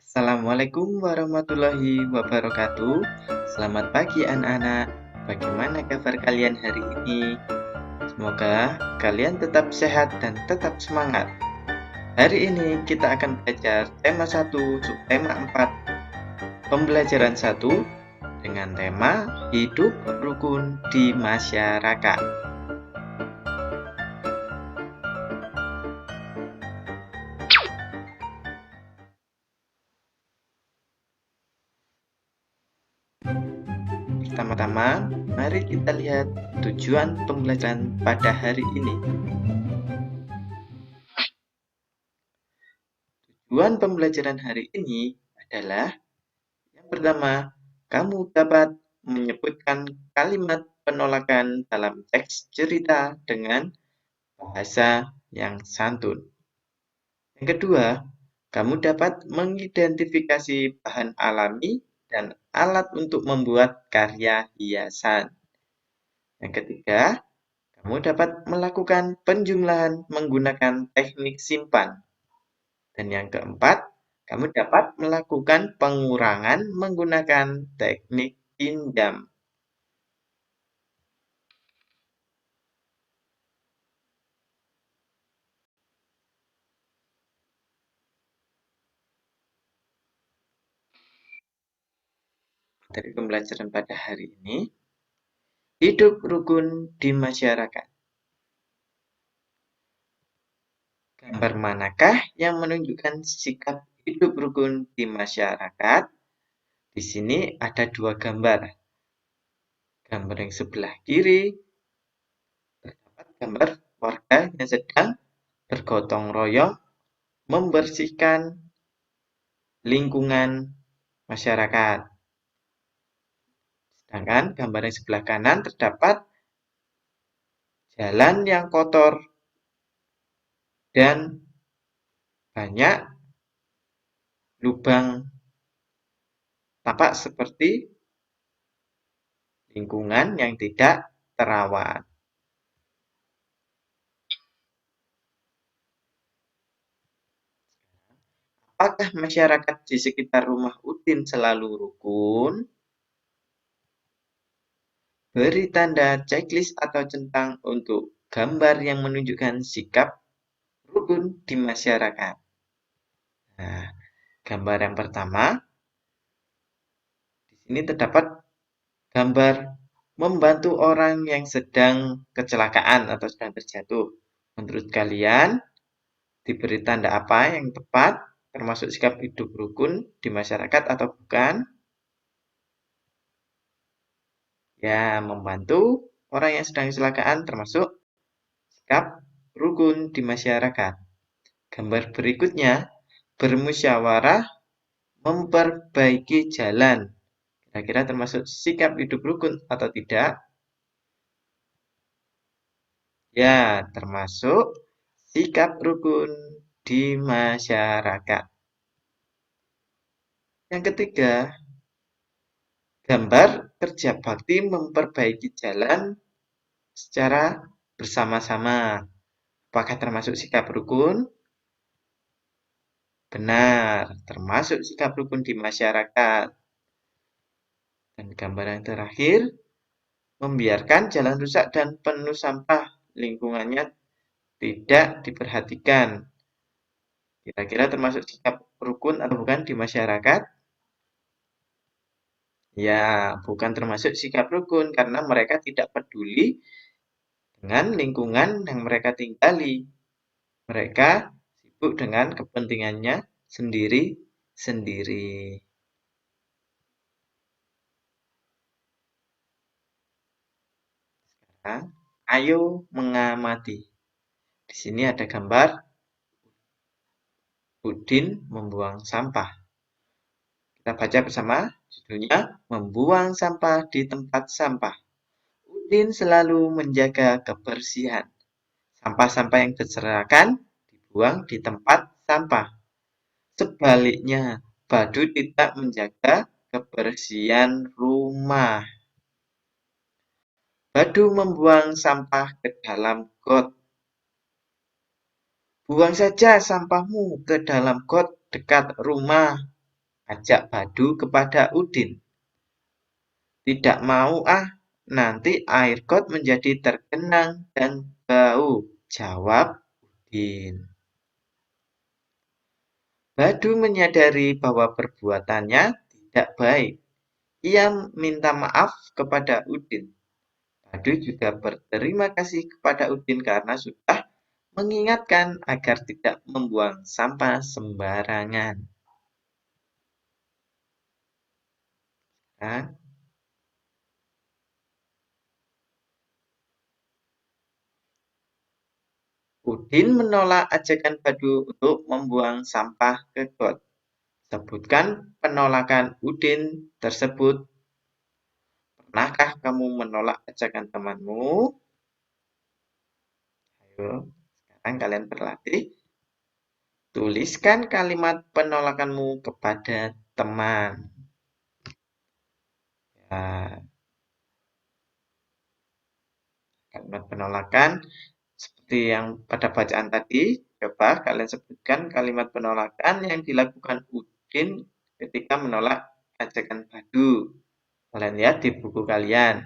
Assalamualaikum warahmatullahi wabarakatuh. Selamat pagi anak-anak. Bagaimana kabar kalian hari ini? Semoga kalian tetap sehat dan tetap semangat. Hari ini kita akan belajar tema 1, subtema 4, pembelajaran 1 dengan tema hidup rukun di masyarakat. Pertama-tama, mari kita lihat tujuan pembelajaran pada hari ini. Tujuan pembelajaran hari ini adalah yang pertama, kamu dapat menyebutkan kalimat penolakan dalam teks cerita dengan bahasa yang santun. Yang kedua, kamu dapat mengidentifikasi bahan alami dan alat untuk membuat karya hiasan. Yang ketiga, kamu dapat melakukan penjumlahan menggunakan teknik simpan. Dan yang keempat, kamu dapat melakukan pengurangan menggunakan teknik pinjam. Dari pembelajaran pada hari ini, hidup rukun di masyarakat. Gambar manakah yang menunjukkan sikap hidup rukun di masyarakat? Di sini ada dua gambar. Gambar yang sebelah kiri terdapat gambar warga yang sedang bergotong royong membersihkan lingkungan masyarakat. Sedangkan gambar yang sebelah kanan terdapat jalan yang kotor dan banyak lubang, tampak seperti lingkungan yang tidak terawat. Apakah masyarakat di sekitar rumah Udin selalu rukun? Beri tanda checklist atau centang untuk gambar yang menunjukkan sikap rukun di masyarakat. Nah, gambar yang pertama, di sini terdapat gambar membantu orang yang sedang kecelakaan atau sedang terjatuh. Menurut kalian, diberi tanda apa yang tepat, termasuk sikap hidup rukun di masyarakat atau bukan? Ya, membantu orang yang sedang kecelakaan termasuk sikap rukun di masyarakat. Gambar berikutnya, bermusyawarah memperbaiki jalan. Kira-kira termasuk sikap hidup rukun atau tidak? Ya, termasuk sikap rukun di masyarakat. Yang ketiga, gambar kerja bakti memperbaiki jalan secara bersama-sama. Apakah termasuk sikap rukun? Benar, termasuk sikap rukun di masyarakat. Dan gambar yang terakhir, membiarkan jalan rusak dan penuh sampah, lingkungannya tidak diperhatikan. Kira-kira termasuk sikap rukun atau bukan di masyarakat? Ya, bukan termasuk sikap rukun karena mereka tidak peduli dengan lingkungan yang mereka tinggali. Mereka sibuk dengan kepentingannya sendiri-sendiri. Sekarang, ayo mengamati. Di sini ada gambar Udin membuang sampah. Kita baca bersama, judulnya Membuang Sampah di Tempat Sampah. Udin selalu menjaga kebersihan. Sampah-sampah yang berserakan dibuang di tempat sampah. Sebaliknya, Badu tidak menjaga kebersihan rumah. Badu membuang sampah ke dalam got. Buang saja sampahmu ke dalam got dekat rumah. ajak Badu kepada Udin. Tidak mau ah, nanti air got menjadi tergenang dan bau, jawab Udin. Badu menyadari bahwa perbuatannya tidak baik. Ia minta maaf kepada Udin. Badu juga berterima kasih kepada Udin karena sudah mengingatkan agar tidak membuang sampah sembarangan. Nah, Udin menolak ajakan Badu untuk membuang sampah ke got. Sebutkan penolakan Udin tersebut. Pernahkah kamu menolak ajakan temanmu? Ayo, sekarang kalian berlatih. Tuliskan kalimat penolakanmu kepada teman. Ya, kalimat penolakan seperti yang pada bacaan tadi. Coba kalian sebutkan kalimat penolakan yang dilakukan Udin ketika menolak ajakan Badu. Kalian lihat di buku kalian.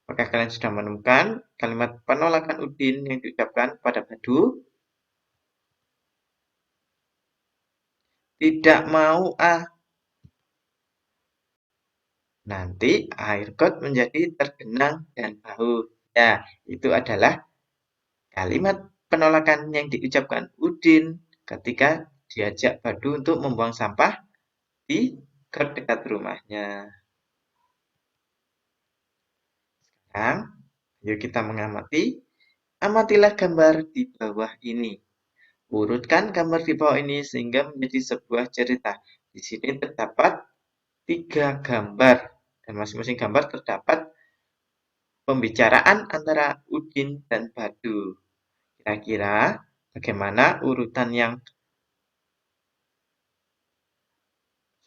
Apakah kalian sudah menemukan kalimat penolakan Udin yang diucapkan pada Badu? Tidak mau ah. Nanti air got menjadi tergenang dan bau. Ya, itu adalah kalimat penolakan yang diucapkan Udin ketika diajak Badu untuk membuang sampah di got dekat rumahnya. Sekarang, yuk kita mengamati. Amatilah gambar di bawah ini. Urutkan gambar di bawah ini sehingga menjadi sebuah cerita. Di sini terdapat 3 gambar dan masing-masing gambar terdapat pembicaraan antara Udin dan Badu. Kira-kira bagaimana urutan yang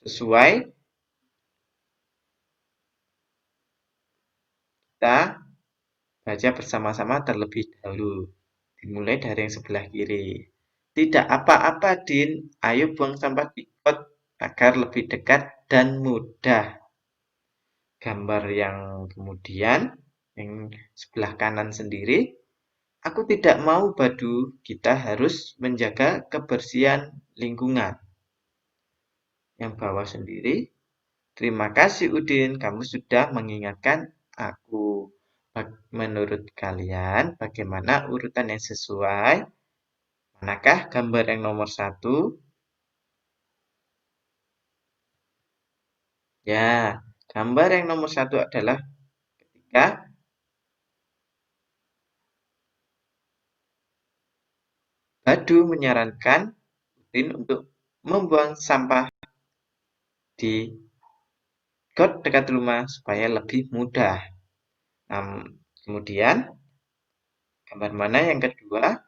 sesuai? Kita baca bersama-sama terlebih dahulu. Dimulai dari yang sebelah kiri. Tidak apa-apa, Din. Ayo buang sampah di got agar lebih dekat dan mudah. Gambar yang kemudian, yang sebelah kanan sendiri. Aku tidak mau, Badu. Kita harus menjaga kebersihan lingkungan. Yang bawah sendiri. Terima kasih, Udin. Kamu sudah mengingatkan aku. Menurut kalian, bagaimana urutan yang sesuai? Manakah gambar yang nomor 1? Ya, gambar yang nomor 1 adalah ketika Badu menyarankan Udin untuk membuang sampah di got dekat rumah supaya lebih mudah. Kemudian, gambar mana yang kedua?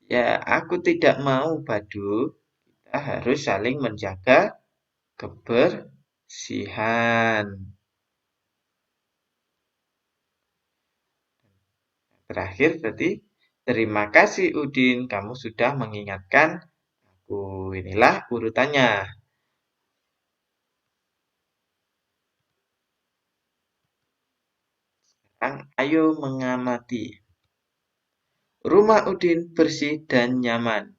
Ya, aku tidak mau, Badu. Kita harus saling menjaga kebersihan. Terakhir berarti, terima kasih Udin, kamu sudah mengingatkan aku. Inilah urutannya. Sekarang ayo mengamati. Rumah Udin bersih dan nyaman.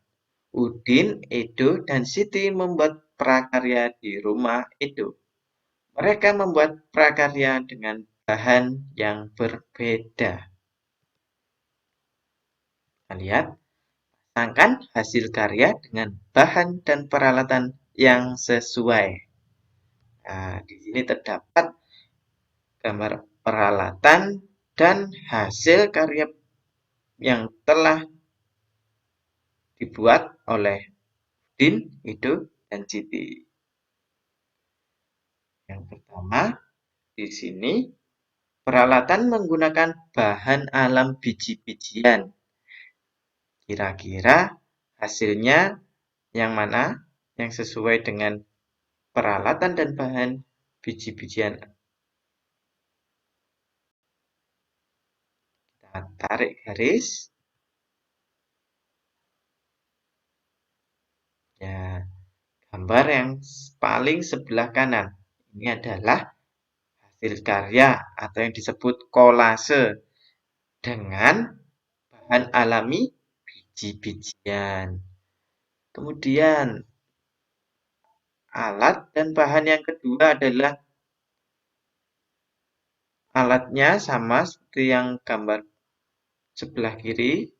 Udin, Edo, dan Siti membuat prakarya di rumah Edo. Mereka membuat prakarya dengan bahan yang berbeda. Kita lihat, pasangkan hasil karya dengan bahan dan peralatan yang sesuai. Nah, di sini terdapat gambar peralatan dan hasil karya yang telah dibuat oleh Udin, Edo, dan Siti. Yang pertama, di sini peralatan menggunakan bahan alam biji-bijian. Kira-kira hasilnya yang mana yang sesuai dengan peralatan dan bahan biji-bijian? Kita tarik garis. Ya, gambar yang paling sebelah kanan. Ini adalah hasil karya atau yang disebut kolase dengan bahan alami biji-bijian. Kemudian alat dan bahan yang kedua adalah alatnya sama seperti yang gambar sebelah kiri,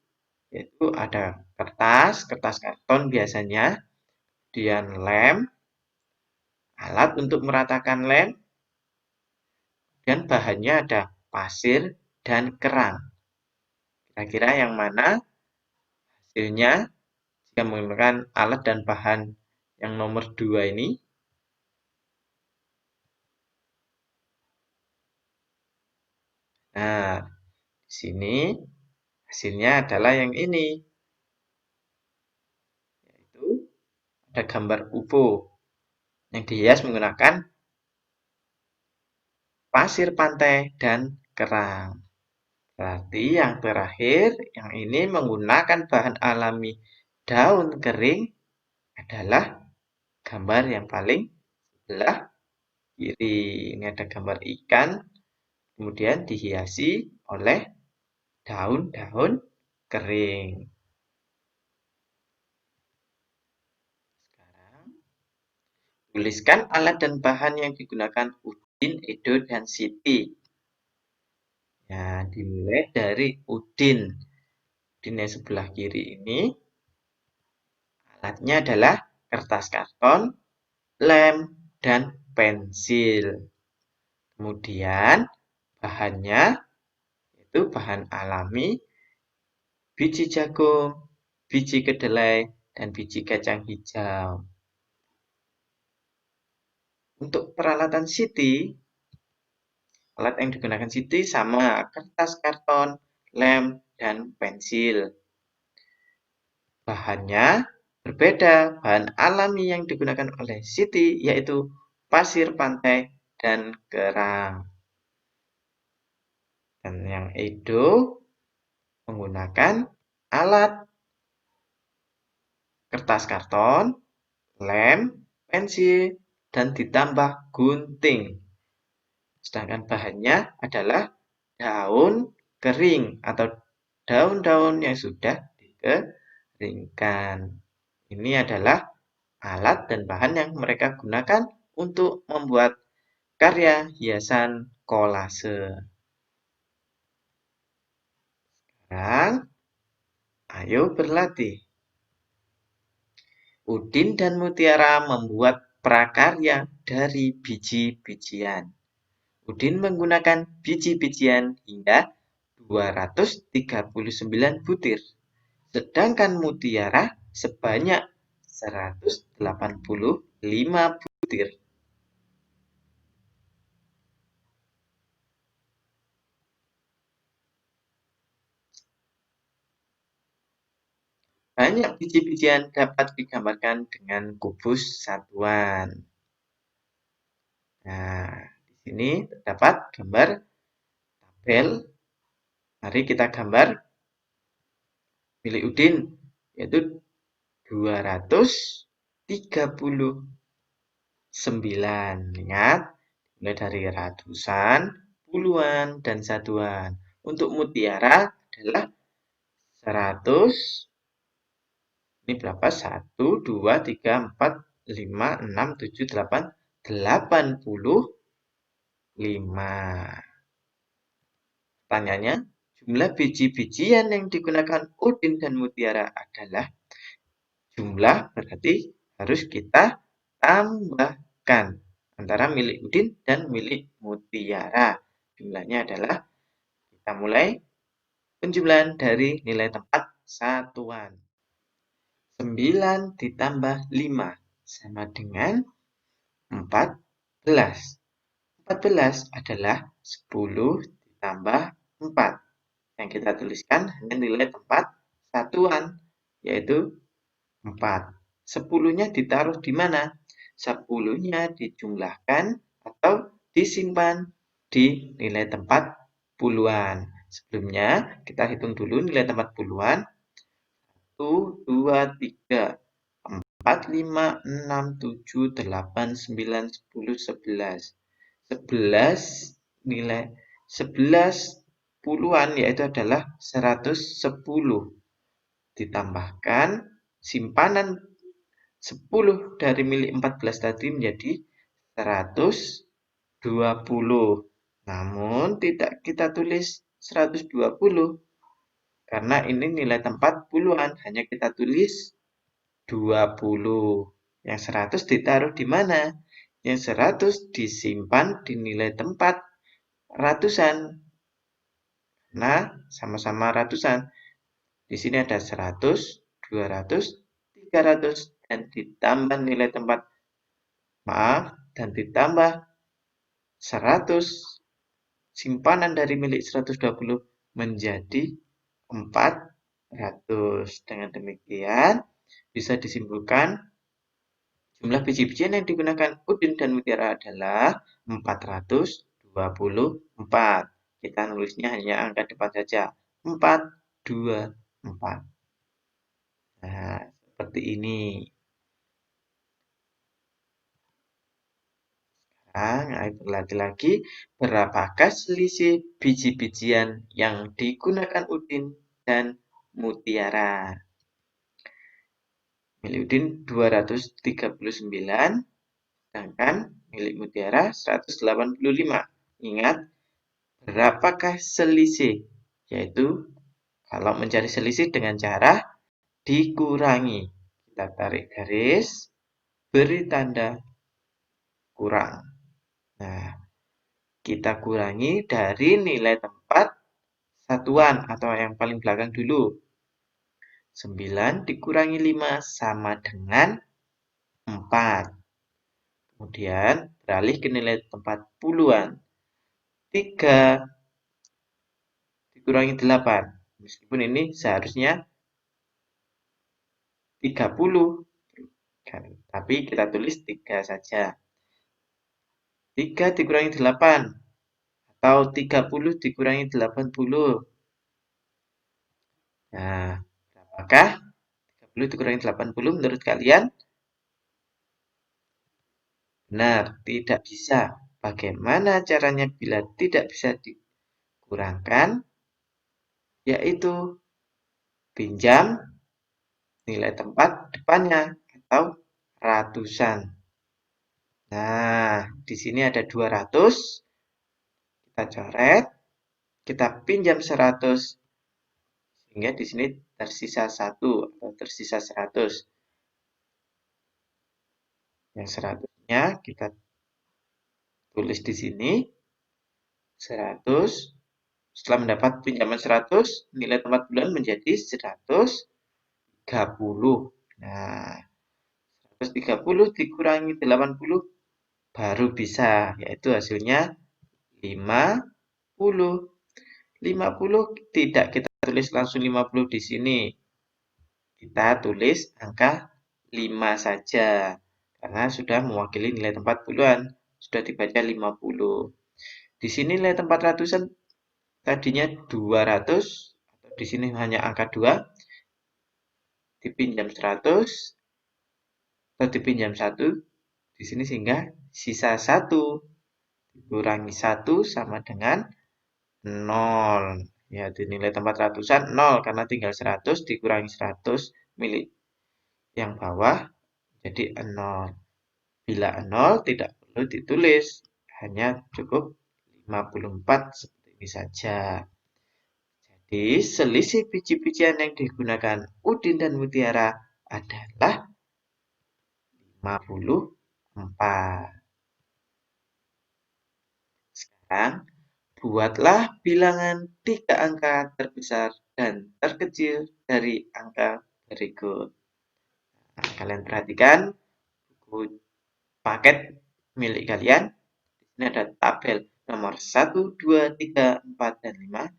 yaitu ada kertas karton biasanya, kemudian lem, alat untuk meratakan lem, dan bahannya ada pasir dan kerang. Kira-kira yang mana hasilnya jika menggunakan alat dan bahan yang nomor 2 ini? Nah, di sini hasilnya adalah yang ini, yaitu ada gambar UFO yang dihias menggunakan pasir pantai dan kerang. Berarti yang terakhir, yang ini menggunakan bahan alami daun kering adalah gambar yang paling sebelah kiri. Ini ada gambar ikan, kemudian dihiasi oleh daun-daun kering. Sekarang, tuliskan alat dan bahan yang digunakan Udin, Edo, dan Siti. Ya, dimulai dari Udin. Udin yang sebelah kiri ini, alatnya adalah kertas karton, lem, dan pensil. Kemudian bahannya itu bahan alami, biji jagung, biji kedelai, dan biji kacang hijau. Untuk peralatan Siti, alat yang digunakan Siti sama kertas karton, lem, dan pensil. Bahannya berbeda, bahan alami yang digunakan oleh Siti yaitu pasir pantai dan kerang. Dan yang Edo menggunakan alat kertas karton, lem, pensil, dan ditambah gunting. Sedangkan bahannya adalah daun kering atau daun-daun yang sudah dikeringkan. Ini adalah alat dan bahan yang mereka gunakan untuk membuat karya hiasan kolase. Sekarang, ayo berlatih. Udin dan Mutiara membuat prakarya dari biji-bijian. Udin menggunakan biji-bijian hingga 239 butir, sedangkan Mutiara sebanyak 185 butir. Banyak biji-bijian dapat digambarkan dengan kubus satuan. Nah, di sini terdapat gambar tabel. Mari kita gambar milik Udin, yaitu 239. Ingat, mulai dari ratusan, puluhan, dan satuan. Untuk Mutiara adalah 100. Ini berapa? 1, 2, 3, 4, 5, 6, 7, 8, 85. Pertanyaannya, jumlah biji-bijian yang digunakan Udin dan Mutiara adalah jumlah, berarti harus kita tambahkan antara milik Udin dan milik Mutiara. Jumlahnya adalah, kita mulai penjumlahan dari nilai tempat satuan. 9 ditambah 5 sama dengan 14. 14 adalah 10 ditambah 4. Yang kita tuliskan hanya nilai tempat satuan, yaitu 4. 10-nya ditaruh di mana? 10-nya dijumlahkan atau disimpan di nilai tempat puluhan. Sebelumnya, kita hitung dulu nilai tempat puluhan. 1, 2, 3, 4, 5, 6, 7, 8, 9, 10, 11. 11 nilai 11 puluhan yaitu adalah 110. Ditambahkan simpanan 10 dari milik 14 tadi menjadi 120. Namun tidak kita tulis 120 karena ini nilai tempat puluhan, hanya kita tulis 20. Yang 100 ditaruh di mana? Yang 100 disimpan di nilai tempat ratusan. Nah, sama-sama ratusan. Di sini ada 100, 200, 300 dan ditambah nilai tempat dan ditambah 100 simpanan dari milik 120 menjadi 400. Dengan demikian bisa disimpulkan jumlah biji-bijian yang digunakan Udin dan Mutiara adalah 424. Kita nulisnya hanya angka depan saja. 424. Nah, seperti ini. Lagi-lagi, berapakah selisih biji-bijian yang digunakan Udin dan Mutiara? Milik Udin 239, sedangkan milik Mutiara 185. Ingat, berapakah selisih? Yaitu, kalau mencari selisih dengan cara dikurangi. Kita tarik garis, beri tanda kurang. Nah, kita kurangi dari nilai tempat satuan atau yang paling belakang dulu. 9 dikurangi 5 sama dengan 4. Kemudian beralih ke nilai tempat puluhan. 3 dikurangi 8. Meskipun ini seharusnya 30. Tapi kita tulis 3 saja. 3 dikurangi 8. Atau 30 dikurangi 80. Nah, berapakah 30 dikurangi 80 menurut kalian? Benar, tidak bisa. Bagaimana caranya bila tidak bisa dikurangkan? Yaitu pinjam nilai tempat depannya atau ratusan. Nah, di sini ada 200. Kita coret. Kita pinjam 100. Sehingga di sini tersisa 1 atau tersisa 100. Yang 100-nya kita tulis di sini 100. Setelah mendapat pinjaman 100, nilai tempat bulan menjadi 130. Nah, 130 dikurangi 80 baru bisa, yaitu hasilnya 50. 50 tidak kita tulis langsung 50 di sini. Kita tulis angka 5 saja. Karena sudah mewakili nilai tempat puluhan. Sudah dibaca 50. Di sini nilai tempat ratusan tadinya 200. Atau di sini hanya angka 2. Dipinjam 100. Atau dipinjam 1. Di sini sehingga sisa 1. Dikurangi 1 sama dengan 0. Ya, di nilai tempat ratusan 0 karena tinggal 100 dikurangi 100 milik yang bawah jadi 0. Bila 0 tidak perlu ditulis, hanya cukup 54 seperti ini saja. Jadi selisih biji-bijian yang digunakan Udin dan Mutiara adalah 54. Sekarang buatlah bilangan 3 angka terbesar dan terkecil dari angka berikut. Nah, kalian perhatikan buku paket milik kalian. Di sini ada tabel nomor 1, 2, 3, 4, dan 5.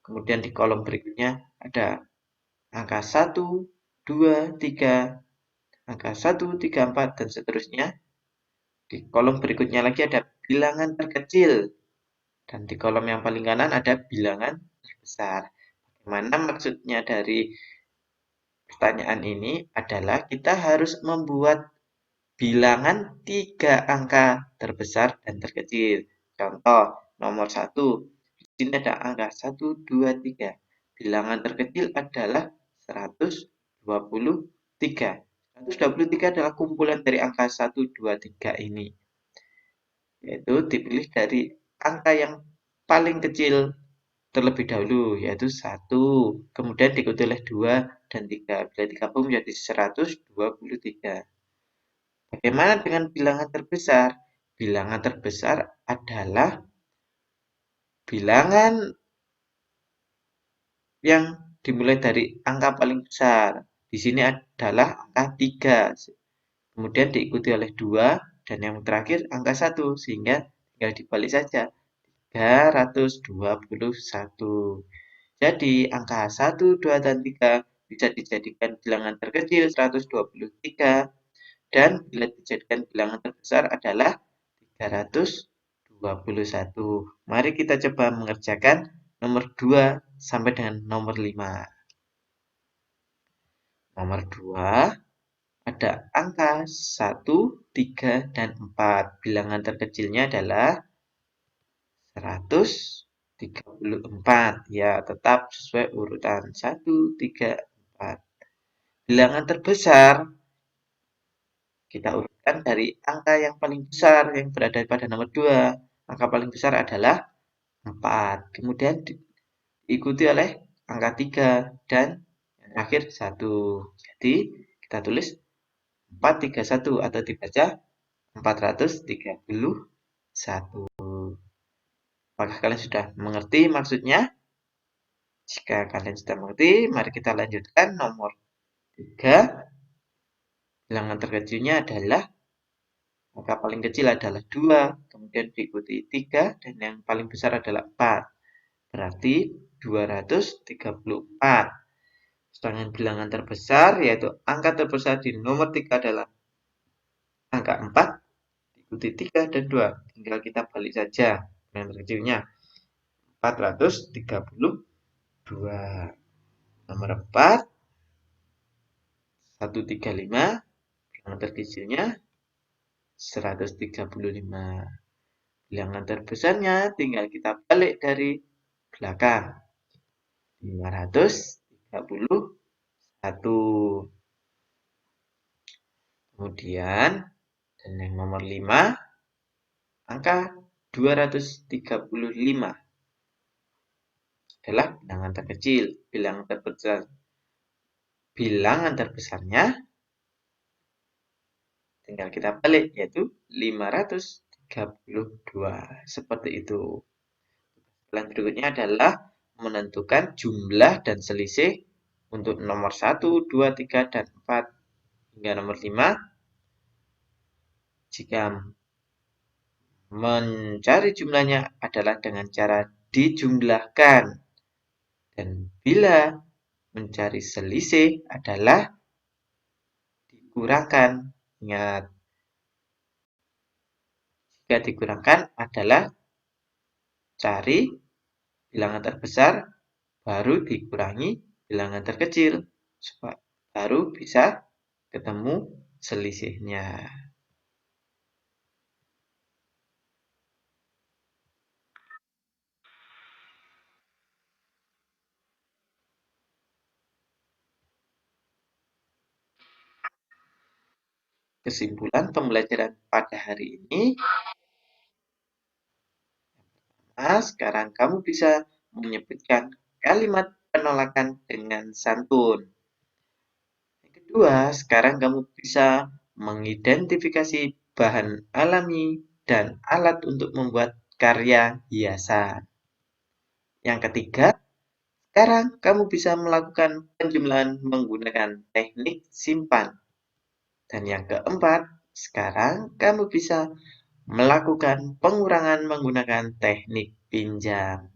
Kemudian di kolom berikutnya ada angka 1, 2, 3, angka 1, 3, 4, dan seterusnya. Di kolom berikutnya lagi ada bilangan terkecil. Dan di kolom yang paling kanan ada bilangan terbesar. Bagaimana maksudnya dari pertanyaan ini adalah kita harus membuat bilangan 3 angka terbesar dan terkecil. Contoh, nomor 1. Di sini ada angka 1, 2, 3. Bilangan terkecil adalah 123. 123 adalah kumpulan dari angka 1, 2, 3 ini. Yaitu dipilih dari angka yang paling kecil terlebih dahulu, yaitu 1. Kemudian diikuti oleh 2 dan 3. Bila digabung menjadi 123. Bagaimana dengan bilangan terbesar? Bilangan terbesar adalah bilangan yang dimulai dari angka paling besar. Di sini adalah angka 3. Kemudian diikuti oleh 2 dan yang terakhir angka 1 sehingga tinggal dibalik saja. 321. Jadi angka 1, 2, dan 3 bisa dijadikan bilangan terkecil 123 dan bila dijadikan bilangan terbesar adalah 321. Mari kita coba mengerjakan nomor 2 sampai dengan nomor 5. Nomor 2 ada angka 1, 3, dan 4. Bilangan terkecilnya adalah 134. Ya, tetap sesuai urutan 1, 3, 4. Bilangan terbesar kita urutkan dari angka yang paling besar yang berada pada nomor 2. Angka paling besar adalah 4. Kemudian diikuti oleh angka 3 dan yang terakhir 1. Jadi kita tulis 431 atau dibaca 431. Apakah kalian sudah mengerti maksudnya? Jika kalian sudah mengerti, mari kita lanjutkan nomor 3. Bilangan terkecilnya adalah angka paling kecil adalah 2, kemudian diikuti 3, dan yang paling besar adalah 4. Berarti 234. Sedangkan bilangan terbesar, yaitu angka terbesar di nomor 3 adalah angka 4, diikuti 3 dan 2. Tinggal kita balik saja bilangan terkecilnya. 432. Nomor 4, 135. Bilangan terkecilnya 135. Bilangan terbesarnya tinggal kita balik dari belakang. 531. Kemudian, dan yang nomor 5, angka 235 adalah bilangan terkecil. Bilangan terbesarnya tinggal kita balik, yaitu 532. Seperti itu. Tugas berikutnya adalah menentukan jumlah dan selisih untuk nomor 1, 2, 3, dan 4 hingga nomor 5. Jika mencari jumlahnya adalah dengan cara dijumlahkan. Dan bila mencari selisih adalah dikurangkan. Ingat, jika dikurangkan adalah cari bilangan terbesar, baru dikurangi bilangan terkecil, baru bisa ketemu selisihnya. Kesimpulan pembelajaran pada hari ini, sekarang kamu bisa menyebutkan kalimat penolakan dengan santun. Yang kedua, sekarang kamu bisa mengidentifikasi bahan alami dan alat untuk membuat karya hiasan. Yang ketiga, sekarang kamu bisa melakukan penjumlahan menggunakan teknik simpan. Dan yang keempat, sekarang kamu bisa melakukan pengurangan menggunakan teknik pinjam.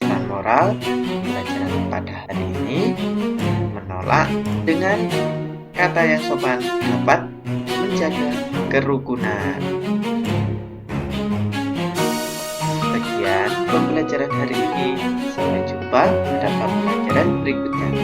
Pesan moral pembelajaran pada hari ini, menolak dengan Kata yang sopan dapat menjaga kerukunan. Sekian pembelajaran hari ini. Sampai jumpa pada pembelajaran berikutnya.